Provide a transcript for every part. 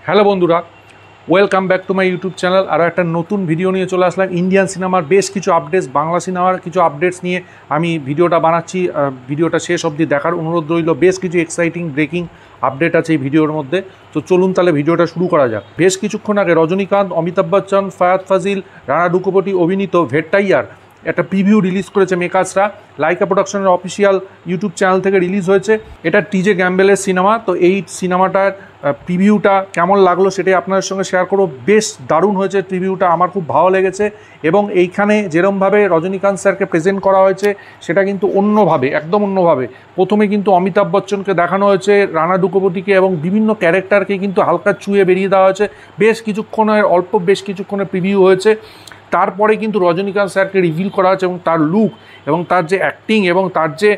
Hello বন্ধুরা, welcome back to my YouTube channel. আরও একটা নতুন ভিডিও নিয়ে চলে আসলাম। ইন্ডিয়ান সিনেমার বেশ কিছু আপডেটস, বাংলা সিনেমার কিছু আপডেটস নিয়ে আমি ভিডিওটা বানাচ্ছি। ভিডিওটা শেষ অবধি দেখার অনুরোধ রইল। বেশ কিছু এক্সাইটিং ব্রেকিং আপডেট আছে এই ভিডিওর মধ্যে। তো চলুন তাহলে ভিডিওটা শুরু করা যাক। বেশ কিছুক্ষণ আগে রজনীকান্ত, অমিতাভ বচ্চন, ফায়াদ ফাজিল, রানা ডুকোপটি অভিনীত ভেট্টাইয়ার একটা প্রিভিউ রিলিজ করেছে মেকার্সরা। লাইকা প্রোডাকশনের অফিসিয়াল ইউটিউব চ্যানেল থেকে রিলিজ হয়েছে। এটা টিজে গ্যাম্বেলের সিনেমা। তো এই সিনেমাটার প্রিভিউটা কেমন লাগলো সেটাই আপনাদের সঙ্গে শেয়ার করব। বেশ দারুণ হয়েছে প্রিভিউটা, আমার খুব ভালো লেগেছে। এবং এইখানে যেরমভাবে রজনীকান্ত স্যারকে প্রেজেন্ট করা হয়েছে সেটা কিন্তু অন্যভাবে, একদম অন্যভাবে। প্রথমে কিন্তু অমিতাভ বচ্চনকে দেখানো হয়েছে, রানা ডুকোপটিকে এবং বিভিন্ন ক্যারেক্টারকে কিন্তু হালকা ছুঁয়ে বেরিয়ে দেওয়া হয়েছে। বেশ কিছুক্ষণের প্রিভিউ হয়েছে। তারপরে কিন্তু রজনীকান্ত স্যারকে রিভিল করা হয়েছে এবং তার লুক এবং তার যে অ্যাক্টিং এবং তার যে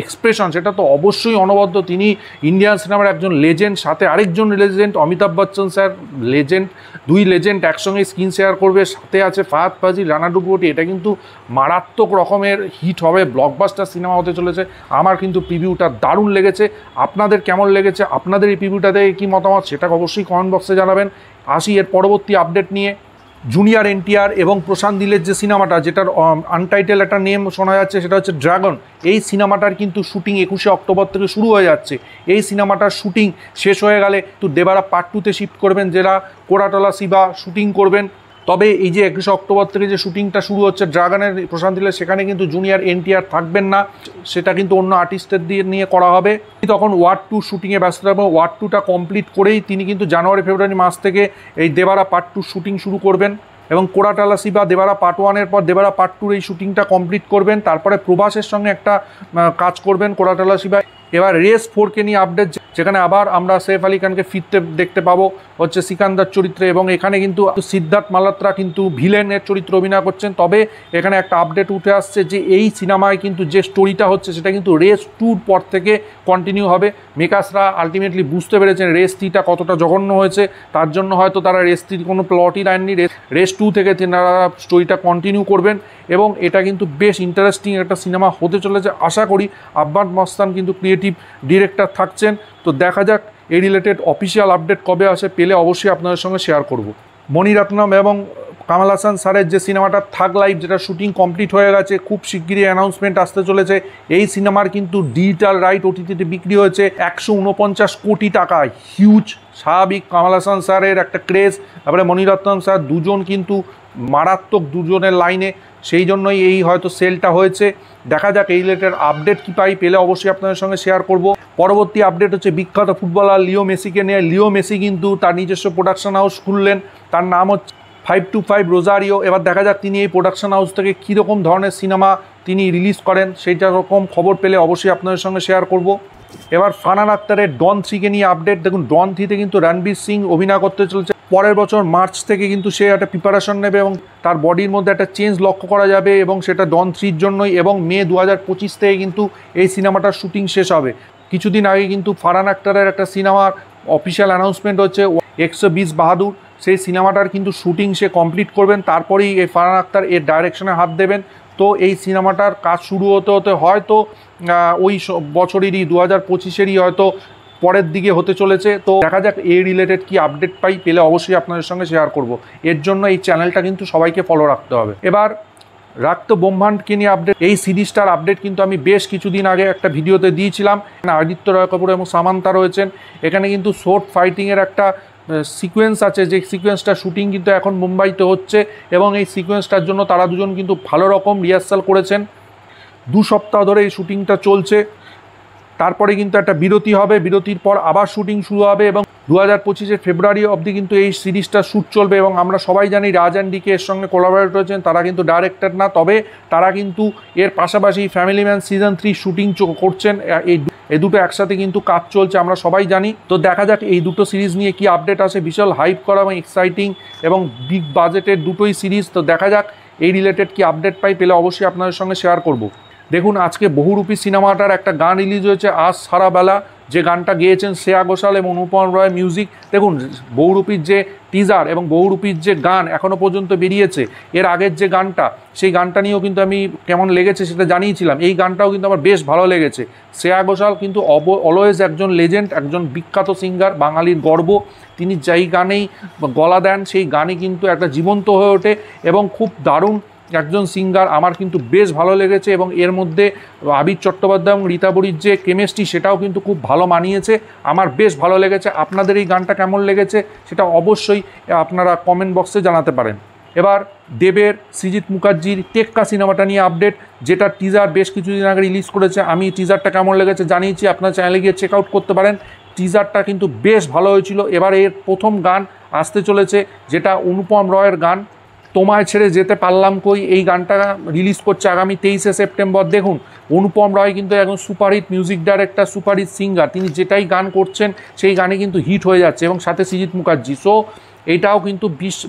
এক্সপ্রেশন, সেটা তো অবশ্যই অনবদ্য। তিনি ইন্ডিয়ান সিনেমার একজন লেজেন্ড, সাথে আরেকজন legend Amitabh Bachchan sir, legend. দুই লেজেন্ড একসঙ্গে স্ক্রিন শেয়ার করবে, সাথে আছে ফাহাদ ফাজিল, রানা ডুকোপটি। এটা কিন্তু মারাত্মক রকমের হিট হবে, ব্লকবাস্টার সিনেমা হতে চলেছে। আমার কিন্তু প্রিভিউটা দারুণ লেগেছে। আপনাদের কেমন লেগেছে, আপনাদের এই প্রিভিউটাতে কী মতামত, সেটা অবশ্যই কমেন্ট বক্সে জানাবেন। আসি এর পরবর্তী আপডেট নিয়ে। জুনিয়র এনটিআর এবং প্রশান্ত নীলের যে সিনেমাটা, যেটার আনটাইটেল একটা নেম শোনা যাচ্ছে, সেটা হচ্ছে ড্রাগন। এই সিনেমাটার কিন্তু শুটিং 21শে অক্টোবর থেকে শুরু হয়ে যাচ্ছে। এই সিনেমাটার শুটিং শেষ হয়ে গেলে তো দেবারা পার্ট 2-তে শিফট করবেন, যারা কোরাটলা শিবা শুটিং করবেন। তবে এই যে 21শে অক্টোবর থেকে যে শুটিংটা শুরু হচ্ছে ড্রাগনের, প্রশান্ত নীলের, সেখানে কিন্তু জুনিয়র এনটিআর থাকবেন না, সেটা কিন্তু অন্য আর্টিস্টদের দিয়ে নিয়ে করা হবে। তখন ওয়ার্ড 2 শুটিংয়ে ব্যস্ত থাকবেন। ওয়ার্ড 2টা কমপ্লিট করেই তিনি কিন্তু জানুয়ারি-ফেব্রুয়ারি মাস থেকে এই দেবারা পার্ট 2 শুটিং শুরু করবেন। এবং কোরাটলা শিবা দেবারা পার্ট 1-এর পর দেবারা পার্ট 2-র এই শুটিংটা কমপ্লিট করবেন। তারপরে প্রভাসের সঙ্গে একটা কাজ করবেন কোরাটলা শিবা। এবার রেস 4কে নিয়ে আপডেট, যেখানে আবার আমরা সৈফ আলী খানকে ফিরতে দেখতে পাবো হচ্ছে সিকান্দার চরিত্রে, এবং এখানে কিন্তু সিদ্ধার্থ মালহোত্রা কিন্তু ভিলেনের চরিত্রে অভিনয় করছেন। তবে এখানে একটা আপডেট উঠে আসছে যে এই সিনেমায় কিন্তু যে স্টোরিটা হচ্ছে সেটা কিন্তু রেস 2-র পর থেকে কন্টিনিউ হবে। মেকার্সরা আলটিমেটলি বুঝতে পেরেছেন রেস 3টা কতটা জঘন্য হয়েছে, তার জন্য হয়তো তারা রেস 3 কোনো প্লটই লাইননি, রেস 2 থেকে তারা স্টোরিটা কন্টিনিউ করবেন। এবং এটা কিন্তু বেশ ইন্টারেস্টিং একটা সিনেমা হতে চলেছে। আশা করি আব্বাস মস্তান কিন্তু ক্রিয়েটিভ ডিরেক্টর থাকছেন। তো দেখা যাক এই রিলেটেড অফিসিয়াল আপডেট কবে আসে, পেলে অবশ্যই আপনাদের সঙ্গে শেয়ার করব। মণিরত্নম এবং কামাল হাসান স্যারের যে সিনেমাটা থাগ লাইফ, যেটা শুটিং কমপ্লিট হয়ে গেছে, খুব শিগগিরই অ্যানাউন্সমেন্ট আসতে চলেছে। এই সিনেমার কিন্তু ডিজিটাল রাইট ওটিটিতে বিক্রি হয়েছে 149 কোটি টাকা। হিউজ, স্বাভাবিক। কামাল হাসান স্যারের একটা ক্রেজ, তারপরে মণিরত্নম স্যার, দুজন কিন্তু মারাত্মক, দুজনের লাইনে, সেই জন্যই এই হয়তো সেলটা হয়েছে। দেখা যাক এই রিলেটেড আপডেট কী পাই, পেলে অবশ্যই আপনাদের সঙ্গে শেয়ার করব। পরবর্তী আপডেট হচ্ছে বিখ্যাত ফুটবলার লিও মেসিকে নিয়ে। লিও মেসি কিন্তু তার নিজস্ব প্রোডাকশন হাউস খুললেন, তার নাম হচ্ছে 525 রোজারিও। এবার দেখা যাক তিনি এই প্রোডাকশন হাউস থেকে কীরকম ধরনের সিনেমা তিনি রিলিজ করেন, সেইটা রকম খবর পেলে অবশ্যই আপনাদের সঙ্গে শেয়ার করব। এবার ফারহান আখতারের ডন 3কে নিয়ে আপডেট। দেখুন, ডন 3-তে কিন্তু রণবীর সিং অভিনয় করতে চলছে। পরের বছর মার্চ থেকে কিন্তু সে একটা প্রিপারেশন নেবে এবং তার বডির মধ্যে একটা চেঞ্জ লক্ষ্য করা যাবে, এবং সেটা ডন 3-র জন্যই। এবং মে 2025 থেকে কিন্তু এই সিনেমাটার শুটিং শেষ হবে। কিছুদিন আগে কিন্তু ফারহান আখতারের একটা সিনেমার অফিসিয়াল অ্যানাউন্সমেন্ট হচ্ছে 120 বাহাদুর। সেই সিনেমাটার কিন্তু শুটিং সে কমপ্লিট করবেন, তারপরেই এই ফারহান আখতার এর ডাইরেকশনে হাত দেবেন। তো এই সিনেমাটার কাজ শুরু হতে হয়তো ওই বছরেরই 2025-এরই হয়তো পরের দিকে হতে চলেছে। তো দেখা যাক এই রিলেটেড কি আপডেট পাই, পেলে অবশ্যই আপনাদের সঙ্গে শেয়ার করব। এর জন্য এই চ্যানেলটা কিন্তু সবাইকে ফলো রাখতে হবে। এবার রাক্ত ব্রহ্মাণ্ডকে নিয়ে আপডেট। এই সিরিজটার আপডেট কিন্তু আমি বেশ কিছুদিন আগে একটা ভিডিওতে দিয়েছিলাম। আদিত্য রয় কাপুর এবং সামান্তা রয়েছেন। এখানে কিন্তু শর্ট ফাইটিংয়ের একটা সিকোয়েন্স আছে, যে সিকোয়েন্সটা শুটিং কিন্তু এখন মুম্বাইতে হচ্ছে, এবং এই সিকোয়েন্সটার জন্য তারা দুজন কিন্তু ভালো রকম রিহার্সাল করেছেন। 2 সপ্তাহ ধরে এই শুটিংটা চলছে। তারপরে কিন্তু একটা বিরতি হবে, বিরতির পর আবার শুটিং শুরু হবে, এবং 2025-এর ফেব্রুয়ারি অবধি কিন্তু এই সিরিজটা শ্যুট চলবে। এবং আমরা সবাই জানি রাজ অ্যান্ড ডিকে এর সঙ্গে কোলাবোরেট হয়েছেন, তারা কিন্তু ডাইরেক্টর না, তবে তারা কিন্তু এর পাশাপাশি ফ্যামিলি ম্যান সিজন 3 শুটিং করছেন। এই দুটো একসাথে কিন্তু কাজ চলছে, আমরা সবাই জানি। তো দেখা যাক এই দুটো সিরিজ নিয়ে কি আপডেট আসে। বিশাল হাইপ করা এবং এক্সাইটিং এবং বিগ বাজেটের দুটোই সিরিজ। তো দেখা যাক এই রিলেটেড কি আপডেট পাই, পেলে অবশ্যই আপনাদের সঙ্গে শেয়ার করব। দেখুন, আজকে বহুরূপী সিনেমাটার একটা গান রিলিজ হয়েছে, আজ সারা বেলা, যে গানটা গেয়েছেন শ্রেয়া ঘোষাল এবং অনুপম রয় মিউজিক। দেখুন বহুরূপীর যে টিজার এবং বহুরূপীর যে গান এখনও পর্যন্ত বেরিয়েছে, এর আগের যে গানটা, সেই গানটা নিয়েও কিন্তু আমি কেমন লেগেছে সেটা জানিয়েছিলাম। এই গানটাও কিন্তু আমার বেশ ভালো লেগেছে। শ্রেয়া ঘোষাল কিন্তু অলওয়েজ একজন লেজেন্ড, একজন বিখ্যাত সিঙ্গার, বাঙালির গর্ব। তিনি যেই গানেই গলা দেন সেই গানই কিন্তু একটা জীবন্ত হয়ে ওঠে এবং খুব দারুণ একজন সিঙ্গার। আমার কিন্তু বেশ ভালো লেগেছে এবং এর মধ্যে আবির চট্টোপাধ্যায় এবং রীতা বড়ির যে কেমিস্ট্রি সেটাও কিন্তু খুব ভালো মানিয়েছে। আমার বেশ ভালো লেগেছে। আপনাদের এই গানটা কেমন লেগেছে সেটা অবশ্যই আপনারা কমেন্ট বক্সে জানাতে পারেন। এবার দেবের সৃজিত মুখার্জির টেক্কা সিনেমাটা নিয়ে আপডেট, যেটা টিজার বেশ কিছুদিন আগে রিলিজ করেছে। আমি টিজারটা কেমন লেগেছে জানিয়েছি, আপনার চ্যানেলে গিয়ে চেক আউট করতে পারেন। টিজারটা কিন্তু বেশ ভালো হয়েছিল। এবার এর প্রথম গান আসতে চলেছে, যেটা অনুপম রয়ের গান, তোমায় ছেড়ে যেতে পারলাম কই। এই গানটা রিলিজ করছে আগামী 23শে সেপ্টেম্বর। দেখুন অনুপম রয় কিন্তু একজন superhit music director, superhit singer. তিনি যেটাই গান করছেন সেই গানে কিন্তু হিট হয়ে যাচ্ছে, এবং সাথে সৃজিত মুখার্জি। সো এটাও কিন্তু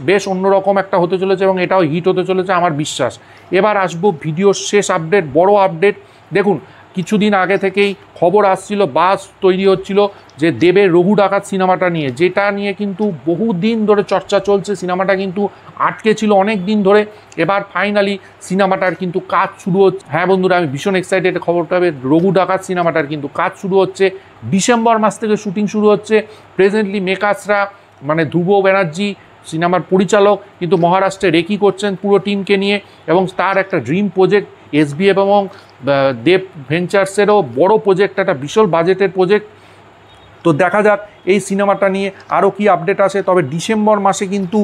বেশ অন্যরকম একটা হতে চলেছে এবং এটাও হিট হতে চলেছে আমার বিশ্বাস। এবার আসবো ভিডিওর শেষ আপডেট, বড় আপডেট। দেখুন কিছুদিন আগে থেকেই খবর আসছিল, বাস তৈরি হচ্ছিল যে দেবের রঘু ডাকাত সিনেমাটা নিয়ে, যেটা নিয়ে কিন্তু বহুদিন ধরে চর্চা চলছে। সিনেমাটা কিন্তু আটকে ছিল অনেক দিন ধরে। এবার ফাইনালি সিনেমাটার কিন্তু কাজ শুরু হচ্ছে। হ্যাঁ বন্ধুরা, আমি ভীষণ এক্সাইটেড খবরটা হবে। রঘু ডাকাত সিনেমাটার কিন্তু কাজ শুরু হচ্ছে, ডিসেম্বর মাস থেকে শুটিং শুরু হচ্ছে। প্রেজেন্টলি মেকার্সরা মানে ধ্রুব ব্যানার্জি সিনেমার পরিচালক কিন্তু মহারাষ্ট্রে রেকি করছেন পুরো টিমকে নিয়ে, এবং তার একটা ড্রিম প্রজেক্ট এসবিএফ এবং দেব ভেঞ্চার্সেরও বড় প্রজেক্ট, একটা বিশাল বাজেটের প্রজেক্ট। তো দেখা যাক এই সিনেমাটা নিয়ে আরও কি আপডেট আসে। তবে ডিসেম্বর মাসে কিন্তু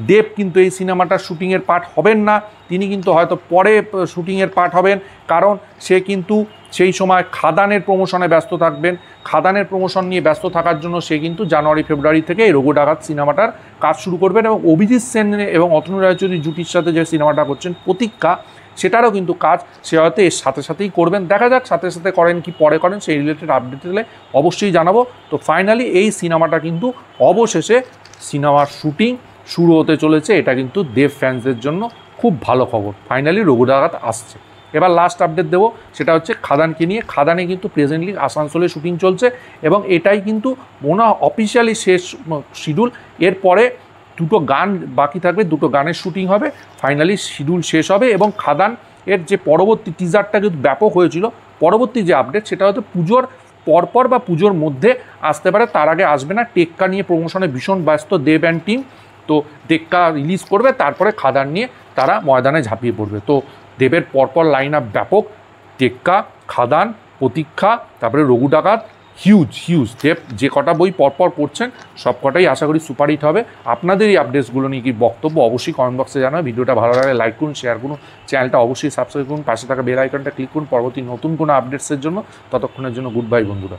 দেব কিন্তু এই সিনেমাটার শুটিংয়ের পার্ট হবেন না, তিনি কিন্তু হয়তো পরে শুটিংয়ের পার্ট হবেন, কারণ সে কিন্তু সেই সময় খাদানের প্রমোশনে ব্যস্ত থাকবেন। খাদানের প্রমোশন নিয়ে ব্যস্ত থাকার জন্য সে কিন্তু জানুয়ারি ফেব্রুয়ারি থেকে এই রঘু ডাকাত সিনেমাটার কাজ শুরু করবেন। এবং অভিজিৎ সেন এবং অতনু রায়চৌধুরী জুটির সাথে যে সিনেমাটা করছেন প্রতীক্ষা, সেটারও কিন্তু কাজ সে হয়তো এর সাথে সাথেই করবেন। দেখা যাক সাথে সাথে করেন কি পরে করেন, সেই রিলেটেড আপডেট দিলে অবশ্যই জানাবো। তো ফাইনালি এই সিনেমাটা কিন্তু অবশেষে সিনেমার শুটিং শুরু হতে চলেছে। এটা কিন্তু দেব ফ্যান্সদের জন্য খুব ভালো খবর। ফাইনালি রঘু ডাকাত আসছে। এবার লাস্ট আপডেট দেবো, সেটা হচ্ছে খাদানকে নিয়ে। খাদানে কিন্তু প্রেজেন্টলি আসানসোলে শুটিং চলছে এবং এটাই কিন্তু অফিসিয়ালি শেষ শিডিউল। এরপরে দুটো গান বাকি থাকবে, দুটো গানের শুটিং হবে, ফাইনালি শিডিউল শেষ হবে। এবং খাদান এর যে পরবর্তী টিজারটা কিন্তু ব্যাপক হয়েছিল, পরবর্তী যে আপডেট সেটা হয়তো পুজোর পরপর বা পুজোর মধ্যে আসতে পারে, তার আগে আসবে না। টেক্কা নিয়ে প্রমোশনে ভীষণ ব্যস্ত দেব অ্যান্ড টিম। তো টেক্কা রিলিজ করবে, তারপরে খাদান নিয়ে তারা ময়দানে ঝাঁপিয়ে পড়বে। তো দেবের পরপর লাইন আপ ব্যাপক, টেক্কা, খাদান, প্রতীক্ষা, তারপরে রঘু ডাকাত, হিউজ। দেব যে কটা বই পরপর পড়ছেন সব কটাই আশা করি সুপারহিট হবে। আপনাদের এই আপডেটসগুলো নিয়ে কি বক্তব্য অবশ্যই কমেন্ট বক্সে জানাবেন। ভিডিওটা ভালো লাগলে লাইক করুন, শেয়ার করুন, চ্যানেলটা অবশ্যই সাবস্ক্রাইব করুন, পাশে থাকা বেল আইকনটা ক্লিক করুন পরবর্তী নতুন কোনো আপডেটসের জন্য। ততক্ষণের জন্য গুড বাই বন্ধুরা।